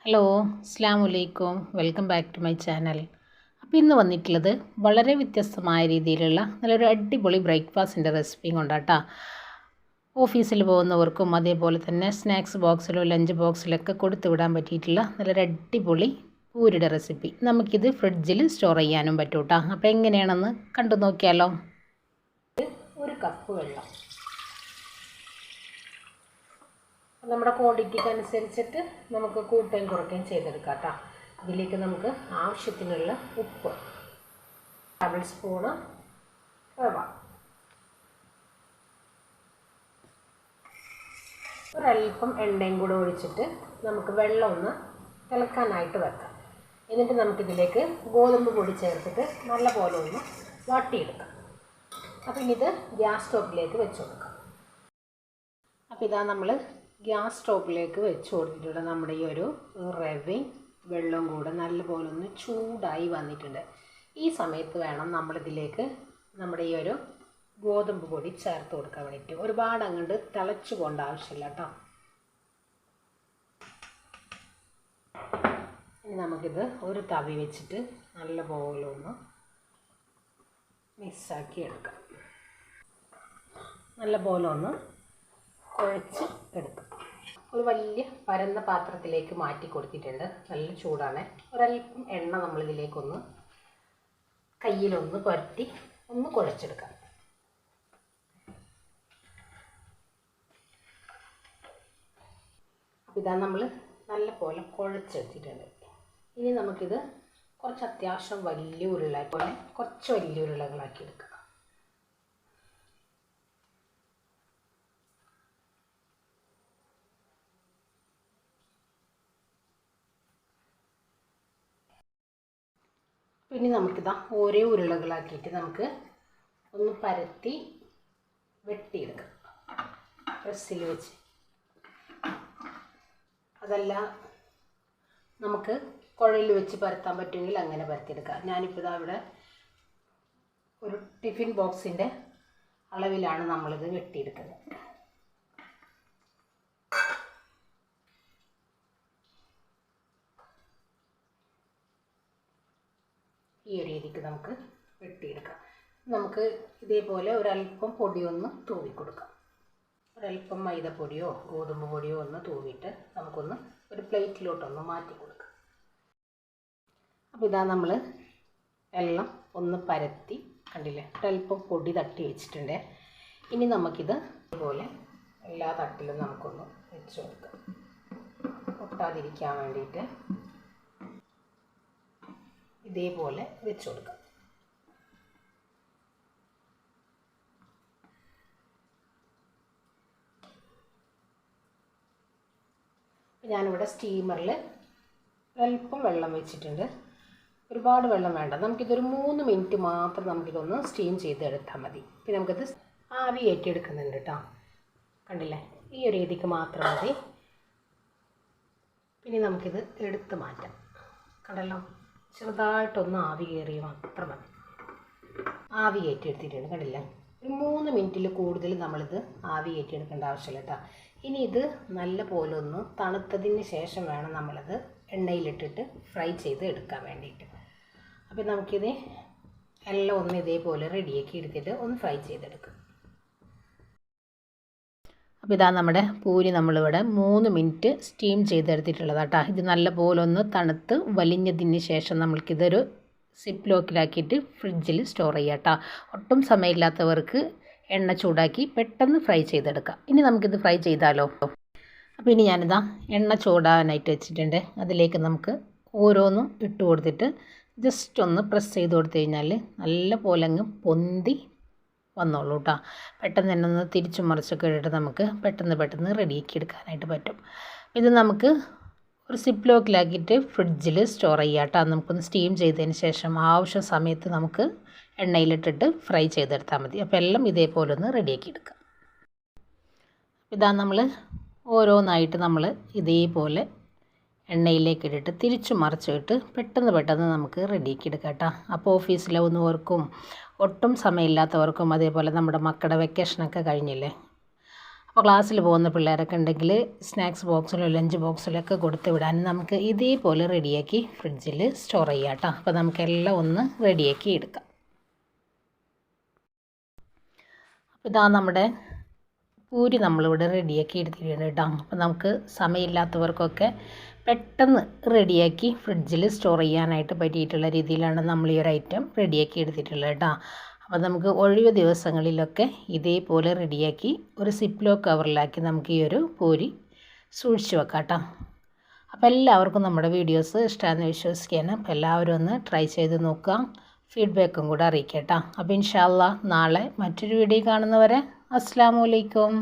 Hello, അസ്സലാമു അലൈക്കും. Welcome back to my channel. അപ്പോൾ ഇന്ന് വന്നിട്ടുള്ളത് വളരെ വ്യത്യസ്തമായ രീതിയിലുള്ള നല്ലൊരു അടിപൊളി ബ്രേക്ക്ഫാസ്റ്റിൻ്റെ റെസിപ്പിയും കൊണ്ടാട്ടോ. ഓഫീസിൽ പോകുന്നവർക്കും അതേപോലെ തന്നെ സ്നാക്സ് ബോക്സിലോ ലഞ്ച് ബോക്സിലൊക്കെ കൊടുത്തു വിടാൻ പറ്റിയിട്ടുള്ള നല്ലൊരു അടിപൊളി പൂരിയുടെ റെസിപ്പി. നമുക്കിത് ഫ്രിഡ്ജിൽ സ്റ്റോർ ചെയ്യാനും പറ്റും കേട്ടോ. അപ്പോൾ എങ്ങനെയാണെന്ന് കണ്ടു നോക്കിയാലോ. ഒരു കപ്പ് വെള്ളം, നമ്മുടെ ക്വാണ്ടിറ്റിക്ക് അനുസരിച്ചിട്ട് നമുക്ക് കൂട്ടുകയും കുറയ്ക്കുകയും ചെയ്തെടുക്കാം കേട്ടോ. ഇതിലേക്ക് നമുക്ക് ആവശ്യത്തിനുള്ള ഉപ്പ്, 1 ടേബിൾ സ്പൂണ് റവ, ഒരല്പം എണ്ണയും കൂടെ ഒഴിച്ചിട്ട് നമുക്ക് വെള്ളം ഒന്ന് തിളക്കാനായിട്ട് വെക്കാം. എന്നിട്ട് നമുക്കിതിലേക്ക് ഗോതമ്പ് പൊടി ചേർത്തിട്ട് നല്ലപോലെ ഒന്ന് വാട്ടിയെടുക്കാം. അപ്പോൾ ഇനി ഇത് ഗ്യാസ് സ്റ്റോപ്പിലേക്ക് വെച്ച് കൊടുക്കാം. അപ്പോൾ ഇതാ നമ്മൾ ഗ്യാസ് സ്റ്റോപ്പിലേക്ക് വെച്ച് കൊടുത്തിട്ടുള്ള നമ്മുടെ ഈ ഒരു റവയും വെള്ളവും കൂടെ നല്ലപോലെ ഒന്ന് ചൂടായി വന്നിട്ടുണ്ട്. ഈ സമയത്ത് വേണം നമ്മളിതിലേക്ക് നമ്മുടെ ഈ ഒരു ഗോതമ്പ് പൊടി ചേർത്ത് കൊടുക്കാൻ വേണ്ടിയിട്ട്. ഒരുപാട് അങ്ങോട്ട് തിളച്ചു പോകേണ്ട ആവശ്യമില്ല കേട്ടോ. ഇനി നമുക്കിത് ഒരു തവി വെച്ചിട്ട് നല്ലപോലെ ഒന്ന് മിക്സാക്കി എടുക്കാം. നല്ലപോലെ ഒന്ന് കുഴച്ച് എടുക്കാം. ഒരു വലിയ പരന്ന പാത്രത്തിലേക്ക് മാറ്റി കൊടുത്തിട്ടുണ്ട്. നല്ല ചൂടാണ്. ഒരല്പം എണ്ണ നമ്മളിതിലേക്കൊന്ന് കയ്യിലൊന്ന് പുരട്ടി ഒന്ന് കുഴച്ചെടുക്കാം. അപ്പോൾ ഇതാ നമ്മൾ നല്ലപോലെ കുഴച്ചെടുത്തിട്ടുണ്ട്. ഇനി നമുക്കിത് കുറച്ച് അത്യാവശ്യം വലിയ ഉരുള പോലെ കുറച്ച് വലിയ ഉരുളകളാക്കി എടുക്കാം. ഇനി നമുക്കിതാ ഓരോ ഉരുളകളാക്കിയിട്ട് നമുക്ക് ഒന്ന് പരത്തി വെട്ടിയെടുക്കാം പ്രസ്സിൽ വെച്ച്. അതല്ല നമുക്ക് കുഴയിൽ വെച്ച് പരത്താൻ പറ്റുമെങ്കിൽ അങ്ങനെ പരത്തിയെടുക്കാം. ഞാനിപ്പോൾ ഇതാ ഇവിടെ ഒരു ടിഫിൻ ബോക്സിൻ്റെ അളവിലാണ് നമ്മളിത് വെട്ടിയെടുക്കുന്നത്. ഈ ഒരു രീതിക്ക് നമുക്ക് വെട്ടിയെടുക്കാം. നമുക്ക് ഇതേപോലെ ഒരല്പം പൊടിയൊന്ന് തൂവി കൊടുക്കാം. ഒരല്പം മൈദപ്പൊടിയോ ഗോതമ്പ് പൊടിയോ ഒന്ന് തൂവിയിട്ട് നമുക്കൊന്ന് ഒരു പ്ലേറ്റിലോട്ടൊന്ന് മാറ്റി കൊടുക്കാം. അപ്പോൾ ഇതാ നമ്മൾ എല്ലാം ഒന്ന് പരത്തി കണ്ടില്ലേ, ഒരല്പം പൊടി തട്ടി വെച്ചിട്ടുണ്ട്. ഇനി നമുക്കിത് ഇതുപോലെ എല്ലാ തട്ടിലും നമുക്കൊന്ന് വെച്ച് കൊടുക്കാം, ഒട്ടാതിരിക്കാൻ വേണ്ടിയിട്ട് ഇതേപോലെ വെച്ച് കൊടുക്കാം. ഞാനിവിടെ സ്റ്റീമറിൽ ഒരല്പം വെള്ളം വെച്ചിട്ടുണ്ട്. ഒരുപാട് വെള്ളം വേണ്ട. നമുക്കിതൊരു 3 മിനിറ്റ് മാത്രം നമുക്കിതൊന്ന് സ്റ്റീം ചെയ്തെടുത്താൽ മതി. പിന്നെ നമുക്കിത് ആവി കയറ്റിയെടുക്കുന്നുണ്ട് കേട്ടോ. കണ്ടില്ലേ, ഈ ഒരു രീതിക്ക് മാത്രം മതി. പിന്നെ നമുക്കിത് എടുത്ത് മാറ്റാം. കണ്ടല്ലോ, ചെറുതായിട്ടൊന്ന് ആവി കയറി മാത്രം മതി. ആവി കയറ്റിയെടുത്തിട്ടുണ്ട് കണ്ടില്ല. ഒരു 3 മിനിറ്റിൽ കൂടുതൽ നമ്മളിത് ആവി കയറ്റിയെടുക്കേണ്ട ആവശ്യമില്ല കേട്ടോ. ഇനി ഇത് നല്ല പോലെ ഒന്ന് തണുത്തതിന് ശേഷം വേണം നമ്മളിത് എണ്ണയിലിട്ടിട്ട് ഫ്രൈ ചെയ്ത് എടുക്കാൻ വേണ്ടിയിട്ട്. അപ്പോൾ നമുക്കിത് എല്ലാം ഒന്ന് ഇതേപോലെ റെഡിയാക്കി എടുത്തിട്ട് ഒന്ന് ഫ്രൈ ചെയ്തെടുക്കാം. അപ്പോൾ ഇതാ നമ്മുടെ പൂരി നമ്മളിവിടെ 3 മിനിറ്റ് സ്റ്റീം ചെയ്തെടുത്തിട്ടുള്ളതാണ് കേട്ടോ. ഇത് നല്ലപോലെ ഒന്ന് തണുത്ത് വലിഞ്ഞതിന് ശേഷം നമ്മൾക്കിതൊരു സിപ്പ് ലോക്കിലാക്കിയിട്ട് ഫ്രിഡ്ജിൽ സ്റ്റോർ ചെയ്യാം കേട്ടോ. ഒട്ടും സമയമില്ലാത്തവർക്ക് എണ്ണ ചൂടാക്കി പെട്ടെന്ന് ഫ്രൈ ചെയ്തെടുക്കാം. ഇനി നമുക്കിത് ഫ്രൈ ചെയ്താലോ. അപ്പോൾ ഇനി ഞാനിതാ എണ്ണ ചൂടാനായിട്ട് വെച്ചിട്ടുണ്ട്. അതിലേക്ക് നമുക്ക് ഓരോന്നും ഇട്ട് കൊടുത്തിട്ട് ജസ്റ്റ് ഒന്ന് പ്രസ് ചെയ്ത് കൊടുത്തു കഴിഞ്ഞാൽ നല്ല പോലെ അങ്ങ് പൊന്തി വന്നോളൂ കേട്ടോ. പെട്ടെന്ന് തന്നെ ഒന്ന് തിരിച്ചും മറിച്ചൊക്കെ ഇട്ടിട്ട് നമുക്ക് പെട്ടെന്ന് റെഡിയാക്കി എടുക്കാനായിട്ട് പറ്റും. ഇത് നമുക്ക് ഒരു സിപ്പ് ലോക്കിലാക്കിയിട്ട് ഫ്രിഡ്ജിൽ സ്റ്റോർ ചെയ്യാം കേട്ടോ. നമുക്കൊന്ന് സ്റ്റീം ചെയ്തതിന് ശേഷം ആവശ്യം സമയത്ത് നമുക്ക് എണ്ണയിലിട്ടിട്ട് ഫ്രൈ ചെയ്തെടുത്താൽ മതി. അപ്പോൾ എല്ലാം ഇതേപോലെ ഒന്ന് റെഡിയാക്കി എടുക്കാം. ഇതാ നമ്മൾ ഓരോന്നായിട്ട് നമ്മൾ ഇതേപോലെ എണ്ണയിലേക്ക് ഇട്ടിട്ട് തിരിച്ചു മറിച്ചിട്ട് പെട്ടെന്ന് നമുക്ക് റെഡിയാക്കി എടുക്കാം കേട്ടോ. അപ്പോൾ ഓഫീസിൽ പോകുന്നവർക്കും ഒട്ടും സമയമില്ലാത്തവർക്കും അതേപോലെ നമ്മുടെ മക്കളുടെ വെക്കേഷനൊക്കെ കഴിഞ്ഞില്ലേ, അപ്പോൾ ക്ലാസ്സിൽ പോകുന്ന പിള്ളേരൊക്കെ ഉണ്ടെങ്കിൽ സ്നാക്സ് ബോക്സിലോ ലഞ്ച് ബോക്സിലൊക്കെ കൊടുത്ത് വിടാൻ നമുക്ക് ഇതേപോലെ റെഡിയാക്കി ഫ്രിഡ്ജിൽ സ്റ്റോർ ചെയ്യാം കേട്ടോ. അപ്പോൾ നമുക്കെല്ലാം ഒന്ന് റെഡിയാക്കി എടുക്കാം. അപ്പോൾ ഇതാ നമ്മുടെ പൂരി നമ്മളിവിടെ റെഡിയാക്കി എടുത്തിട്ടുണ്ട് കേട്ടോ. അപ്പോൾ നമുക്ക് സമയമില്ലാത്തവർക്കൊക്കെ പെട്ടെന്ന് റെഡിയാക്കി ഫ്രിഡ്ജിൽ സ്റ്റോർ ചെയ്യാനായിട്ട് പറ്റിയിട്ടുള്ള രീതിയിലാണ് നമ്മൾ ഈ ഒരു ഐറ്റം റെഡിയാക്കി എടുത്തിട്ടുള്ളത് കേട്ടോ. അപ്പോൾ നമുക്ക് ഒഴിവ് ദിവസങ്ങളിലൊക്കെ ഇതേപോലെ റെഡിയാക്കി ഒരു സിപ്ലോ കവറിലാക്കി നമുക്ക് ഈ ഒരു പൂരി സൂക്ഷിച്ച് വെക്കാം കേട്ടോ. അപ്പോൾ എല്ലാവർക്കും നമ്മുടെ വീഡിയോസ് ഇഷ്ടമാണെന്ന് വിശ്വസിക്കുകയാണ്. അപ്പോൾ എല്ലാവരും ഒന്ന് ട്രൈ ചെയ്ത് നോക്കുക, ഫീഡ്ബാക്കും കൂടെ അറിയിക്കാം കേട്ടോ. അപ്പോൾ ഇൻഷാ അല്ലാഹ് നാളെ മറ്റൊരു വീഡിയോ കാണുന്നവരെ അസ്സലാമു അലൈക്കും.